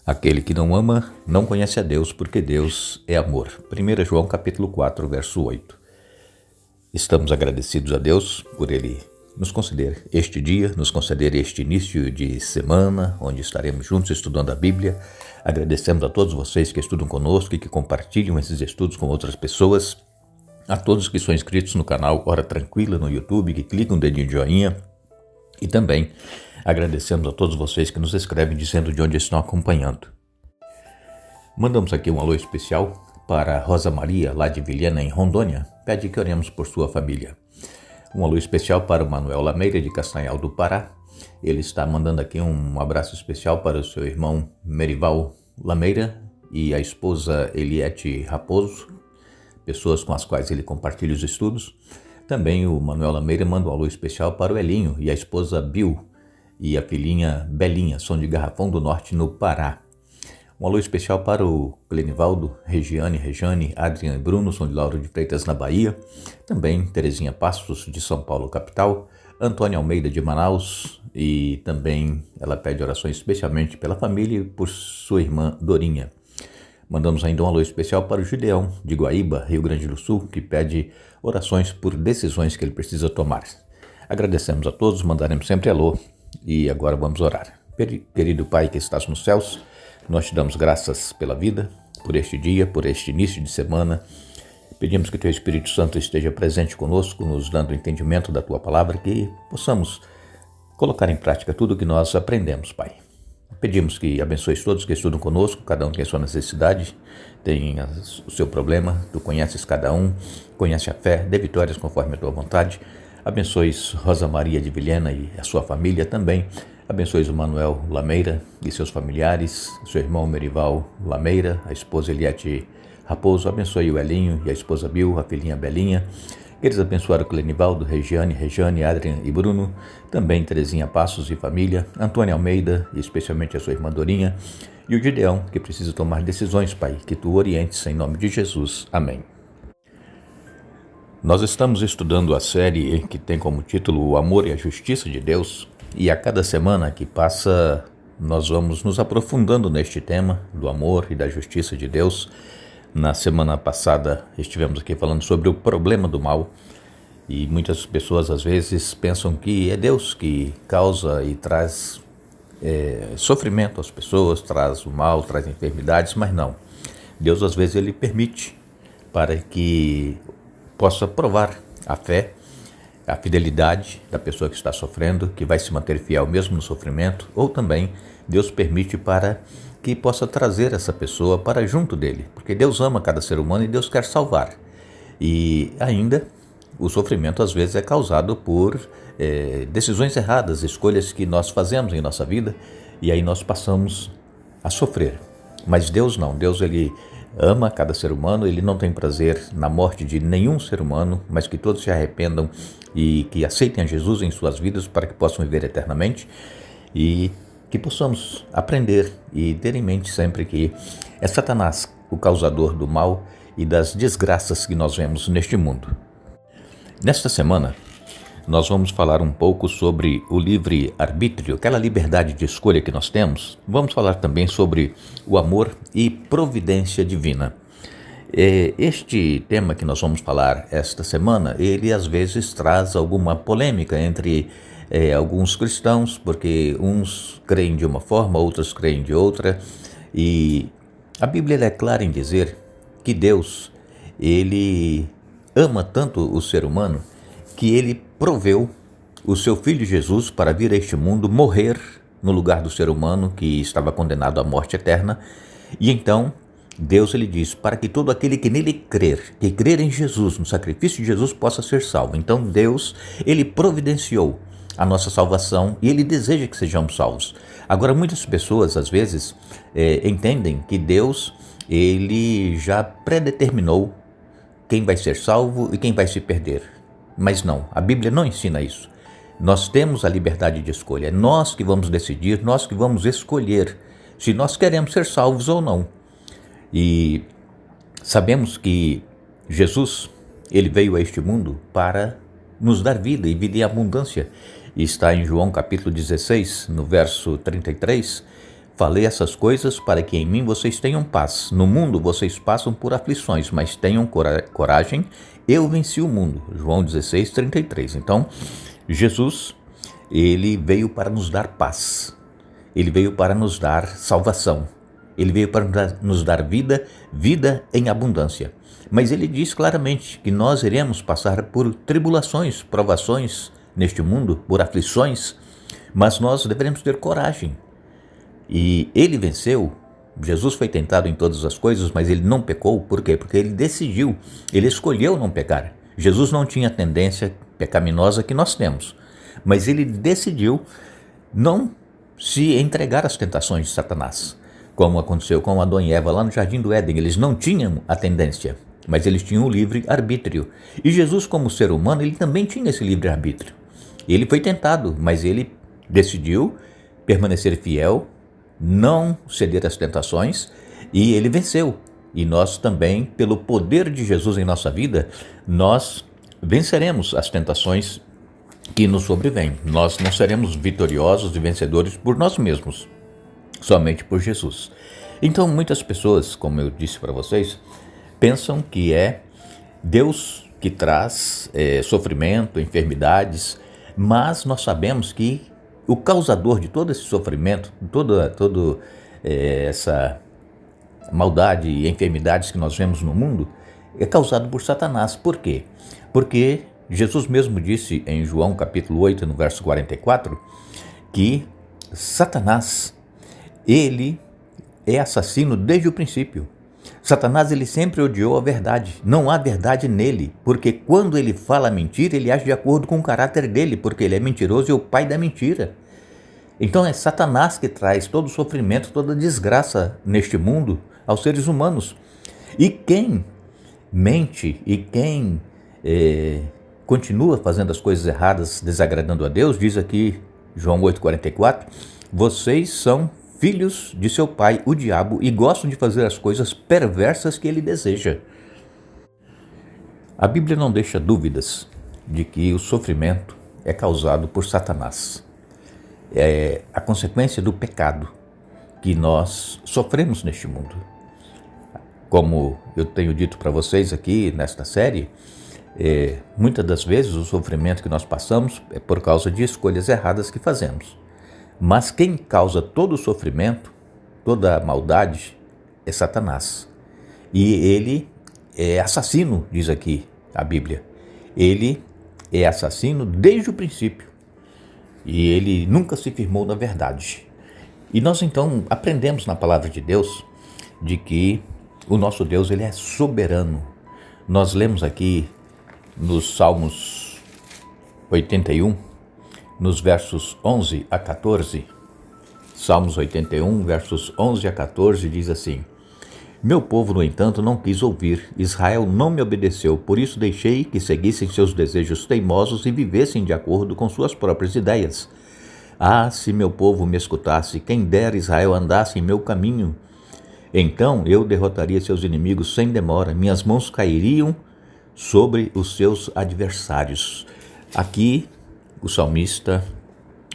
Aquele que não ama não conhece a Deus, porque Deus é amor. 1 João capítulo 4, verso 8. Estamos agradecidos a Deus por Ele nos conceder este dia, nos conceder este início de semana, onde estaremos juntos estudando a Bíblia. Agradecemos a todos vocês que estudam conosco e que compartilham esses estudos com outras pessoas. A todos que são inscritos no canal Hora Tranquila no YouTube, que clicam o dedinho de joinha. E também agradecemos a todos vocês que nos escrevem dizendo de onde estão acompanhando. Mandamos aqui um alô especial para Rosa Maria, lá de Vilhena, em Rondônia. Pede que oremos por sua família. Um alô especial para o Manuel Lameira, de Castanhal do Pará. Ele está mandando aqui um abraço especial para o seu irmão Merival Lameira e a esposa Eliette Raposo, pessoas com as quais ele compartilha os estudos. Também o Manuel Lameira manda um alô especial para o Elinho e a esposa Bill e a filhinha Belinha, são de Garrafão do Norte, no Pará. Um alô especial para o Clenivaldo, Rejane, Adrian e Bruno, são de Lauro de Freitas, na Bahia. Também Terezinha Passos, de São Paulo, capital. Antônia Almeida, de Manaus. E também ela pede orações especialmente pela família e por sua irmã Dorinha. Mandamos ainda um alô especial para o Gideão, de Guaíba, Rio Grande do Sul, que pede orações por decisões que ele precisa tomar. Agradecemos a todos, mandaremos sempre alô e agora vamos orar. Querido Pai que estás nos céus, nós te damos graças pela vida, por este dia, por este início de semana. Pedimos que Teu Espírito Santo esteja presente conosco, nos dando entendimento da Tua palavra, que possamos colocar em prática tudo o que nós aprendemos, Pai. Pedimos que abençoes todos que estudam conosco, cada um tem a sua necessidade, tem o seu problema, Tu conheces cada um, conhece a fé, dê vitórias conforme a Tua vontade. Abençoes Rosa Maria de Vilhena e a sua família também. Abençoes o Manuel Lameira e seus familiares, seu irmão Merival Lameira, a esposa Eliette Raposo. Abençoe o Elinho e a esposa Bill, a filhinha Belinha. Eles abençoaram o Clenivaldo, Rejane, Adrian e Bruno, também Terezinha Passos e família, Antônia Almeida e especialmente a sua irmã Dorinha, e o Gideão, que precisa tomar decisões, Pai, que Tu orientes em nome de Jesus. Amém. Nós estamos estudando a série que tem como título O Amor e a Justiça de Deus, e a cada semana que passa nós vamos nos aprofundando neste tema do amor e da justiça de Deus. Na semana passada estivemos aqui falando sobre o problema do mal e muitas pessoas às vezes pensam que é Deus que causa e traz sofrimento às pessoas, traz o mal, traz enfermidades, mas não. Deus às vezes ele permite para que possa provar a fé, a fidelidade da pessoa que está sofrendo, que vai se manter fiel mesmo no sofrimento, ou também Deus permite para que possa trazer essa pessoa para junto dele, porque Deus ama cada ser humano e Deus quer salvar. E ainda o sofrimento às vezes é causado por decisões erradas, escolhas que nós fazemos em nossa vida, e aí nós passamos a sofrer. Mas Deus não, Deus ele ama cada ser humano, ele não tem prazer na morte de nenhum ser humano, mas que todos se arrependam e que aceitem a Jesus em suas vidas para que possam viver eternamente, e que possamos aprender e ter em mente sempre que é Satanás o causador do mal e das desgraças que nós vemos neste mundo. Nesta semana, nós vamos falar um pouco sobre o livre-arbítrio, aquela liberdade de escolha que nós temos. Vamos falar também sobre o amor e providência divina. Este tema que nós vamos falar esta semana, ele às vezes traz alguma polêmica entre alguns cristãos, porque uns creem de uma forma, outros creem de outra, e a Bíblia é clara em dizer que Deus, ele ama tanto o ser humano que ele proveu o seu Filho Jesus para vir a este mundo morrer no lugar do ser humano que estava condenado à morte eterna. E então Deus ele diz para que todo aquele que nele crer, que crer em Jesus, no sacrifício de Jesus, possa ser salvo. Então Deus ele providenciou a nossa salvação e ele deseja que sejamos salvos. Agora muitas pessoas às vezes entendem que Deus ele já predeterminou quem vai ser salvo e quem vai se perder. Mas não, a Bíblia não ensina isso. Nós temos a liberdade de escolha, é nós que vamos decidir, nós que vamos escolher se nós queremos ser salvos ou não. E sabemos que Jesus, ele veio a este mundo para nos dar vida e vida em abundância. E está em João capítulo 16, no verso 33, falei essas coisas para que em mim vocês tenham paz. No mundo vocês passam por aflições, mas tenham coragem, eu venci o mundo. João 16:33. Então, Jesus, ele veio para nos dar paz. Ele veio para nos dar salvação. Ele veio para nos dar vida, vida em abundância. Mas ele diz claramente que nós iremos passar por tribulações, provações neste mundo, por aflições, mas nós devemos ter coragem. E ele venceu. Jesus foi tentado em todas as coisas, mas ele não pecou. Por quê? Porque ele decidiu, ele escolheu não pecar. Jesus não tinha a tendência pecaminosa que nós temos, mas ele decidiu não se entregar às tentações de Satanás, como aconteceu com Adão e Eva lá no Jardim do Éden. Eles não tinham a tendência, mas eles tinham o livre-arbítrio. E Jesus, como ser humano, ele também tinha esse livre-arbítrio. Ele foi tentado, mas ele decidiu permanecer fiel, não ceder às tentações, e ele venceu. E nós também, pelo poder de Jesus em nossa vida, nós venceremos as tentações que nos sobrevêm. Nós não seremos vitoriosos e vencedores por nós mesmos, somente por Jesus. Então, muitas pessoas, como eu disse para vocês, pensam que é Deus que traz sofrimento, enfermidades, mas nós sabemos que o causador de todo esse sofrimento, toda essa maldade e enfermidades que nós vemos no mundo, é causado por Satanás. Por quê? Porque Jesus mesmo disse em João capítulo 8, no verso 44, que Satanás, ele é assassino desde o princípio. Satanás, ele sempre odiou a verdade. Não há verdade nele, porque quando ele fala mentira, ele age de acordo com o caráter dele, porque ele é mentiroso e é o pai da mentira. Então é Satanás que traz todo o sofrimento, toda a desgraça neste mundo aos seres humanos. E quem mente e quem continua fazendo as coisas erradas, desagradando a Deus, diz aqui João 8,44, vocês são filhos de seu pai, o diabo, e gostam de fazer as coisas perversas que ele deseja. A Bíblia não deixa dúvidas de que o sofrimento é causado por Satanás. É a consequência do pecado que nós sofremos neste mundo. Como eu tenho dito para vocês aqui nesta série, muitas das vezes o sofrimento que nós passamos é por causa de escolhas erradas que fazemos. Mas quem causa todo o sofrimento, toda a maldade, é Satanás. E ele é assassino, diz aqui a Bíblia. Ele é assassino desde o princípio. E ele nunca se firmou na verdade. E nós então aprendemos na palavra de Deus de que o nosso Deus, ele é soberano. Nós lemos aqui nos Salmos 81, nos versos 11 a 14, Salmos 81, versos 11 a 14, diz assim: Meu povo, no entanto, não quis ouvir, Israel não me obedeceu, por isso deixei que seguissem seus desejos teimosos e vivessem de acordo com suas próprias ideias. Ah, se meu povo me escutasse, quem dera Israel andasse em meu caminho. Então eu derrotaria seus inimigos sem demora, minhas mãos cairiam sobre os seus adversários. Aqui o salmista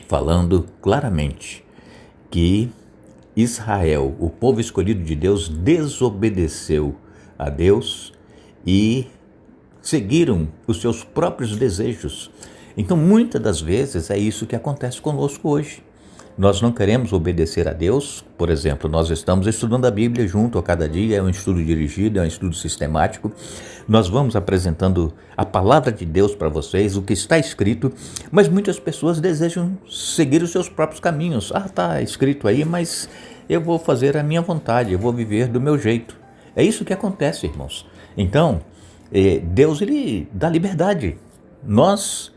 falando claramente que Israel, o povo escolhido de Deus, desobedeceu a Deus e seguiram os seus próprios desejos. Então, muitas das vezes é isso que acontece conosco hoje. Nós não queremos obedecer a Deus. Por exemplo, nós estamos estudando a Bíblia junto a cada dia, é um estudo dirigido, é um estudo sistemático. Nós vamos apresentando a palavra de Deus para vocês, o que está escrito, mas muitas pessoas desejam seguir os seus próprios caminhos. Ah, está escrito aí, mas eu vou fazer a minha vontade, eu vou viver do meu jeito. É isso que acontece, irmãos. Então, Deus, ele dá liberdade. Nós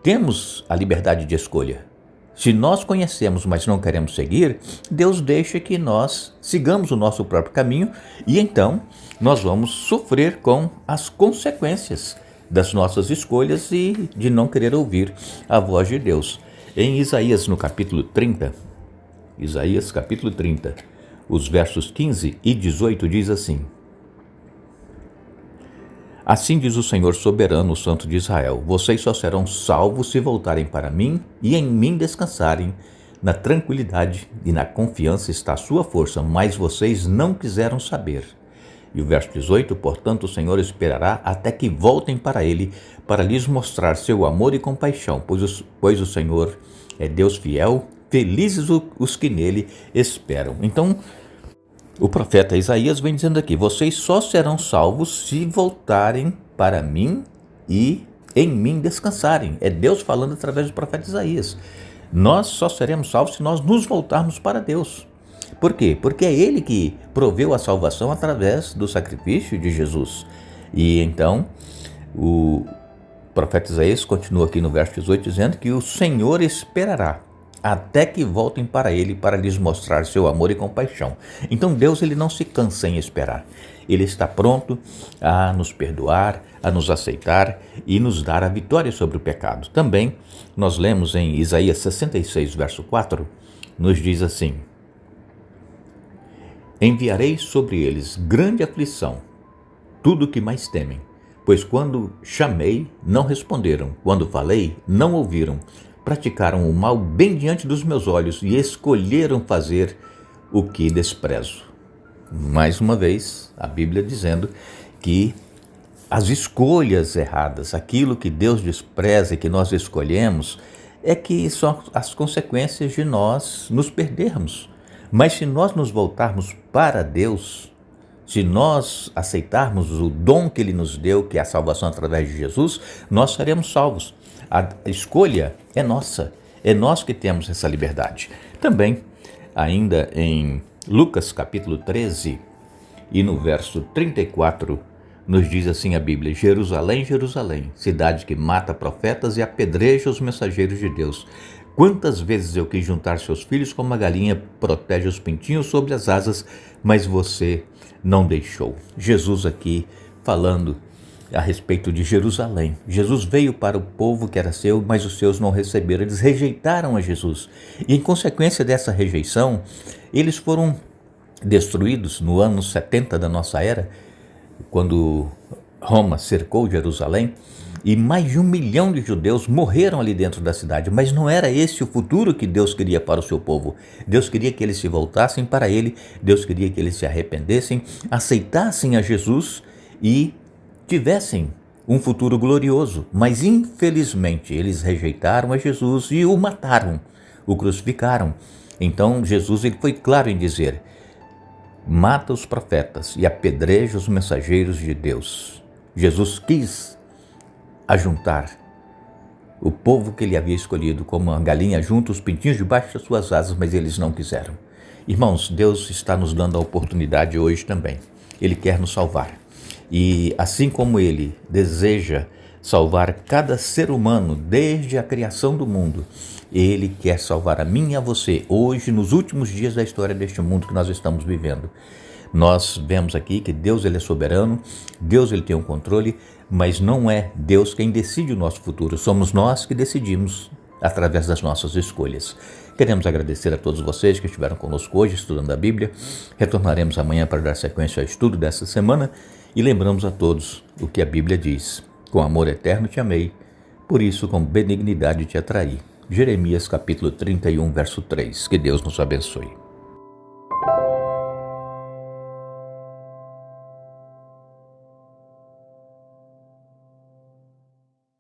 temos a liberdade de escolha. Se nós conhecemos, mas não queremos seguir, Deus deixa que nós sigamos o nosso próprio caminho e então nós vamos sofrer com as consequências das nossas escolhas e de não querer ouvir a voz de Deus. Em Isaías, no capítulo 30, os versos 15 e 18 diz assim: Assim diz o Senhor soberano, o Santo de Israel, vocês só serão salvos se voltarem para mim e em mim descansarem Na tranquilidade e na confiança está a sua força, mas vocês não quiseram saber. E o verso 18, portanto, o Senhor esperará até que voltem para ele, para lhes mostrar seu amor e compaixão, pois o Senhor é Deus fiel, felizes os que nele esperam. Então, o profeta Isaías vem dizendo aqui, vocês só serão salvos se voltarem para mim e em mim descansarem. É Deus falando através do profeta Isaías. Nós só seremos salvos se nós nos voltarmos para Deus. Por quê? Porque é Ele que proveu a salvação através do sacrifício de Jesus. E então, o profeta Isaías continua aqui no verso 18, dizendo que o Senhor esperará até que voltem para Ele, para lhes mostrar seu amor e compaixão. Então Deus, ele não se cansa em esperar. Ele está pronto a nos perdoar, a nos aceitar e nos dar a vitória sobre o pecado. Também nós lemos em Isaías 66, verso 4, nos diz assim: enviarei sobre eles grande aflição, tudo o que mais temem, pois quando chamei, não responderam, quando falei, não ouviram, praticaram o mal bem diante dos meus olhos e escolheram fazer o que desprezo. Mais uma vez, a Bíblia dizendo que as escolhas erradas, aquilo que Deus despreza e que nós escolhemos, é que são as consequências de nós nos perdermos. Mas se nós nos voltarmos para Deus, se nós aceitarmos o dom que Ele nos deu, que é a salvação através de Jesus, nós seremos salvos. A escolha é nossa, é nós que temos essa liberdade. Também, ainda em Lucas capítulo 13 e no verso 34, nos diz assim a Bíblia: Jerusalém, Jerusalém, cidade que mata profetas e apedreja os mensageiros de Deus. Quantas vezes eu quis juntar seus filhos como a galinha protege os pintinhos sobre as asas, mas você não deixou. Jesus aqui falando a respeito de Jerusalém. Jesus veio para o povo que era seu, mas os seus não receberam. Eles rejeitaram a Jesus. E em consequência dessa rejeição, eles foram destruídos no ano 70 da nossa era, quando Roma cercou Jerusalém, e mais de 1 milhão de judeus morreram ali dentro da cidade. Mas não era esse o futuro que Deus queria para o seu povo. Deus queria que eles se voltassem para Ele, Deus queria que eles se arrependessem, aceitassem a Jesus e tivessem um futuro glorioso. Mas infelizmente eles rejeitaram a Jesus e o mataram, o crucificaram. Então Jesus, ele foi claro em dizer: mata os profetas e apedreja os mensageiros de Deus. Jesus quis ajuntar o povo que ele havia escolhido, como uma galinha junta os pintinhos debaixo das suas asas, mas eles não quiseram. Irmãos, Deus está nos dando a oportunidade hoje também. Ele quer nos salvar. E assim como Ele deseja salvar cada ser humano desde a criação do mundo, Ele quer salvar a mim e a você hoje, nos últimos dias da história deste mundo que nós estamos vivendo. Nós vemos aqui que Deus, ele é soberano, Deus, ele tem um controle, mas não é Deus quem decide o nosso futuro, somos nós que decidimos através das nossas escolhas. Queremos agradecer a todos vocês que estiveram conosco hoje estudando a Bíblia. Retornaremos amanhã para dar sequência ao estudo dessa semana e lembramos a todos o que a Bíblia diz: com amor eterno te amei, por isso com benignidade te atraí. Jeremias capítulo 31, verso 3. Que Deus nos abençoe.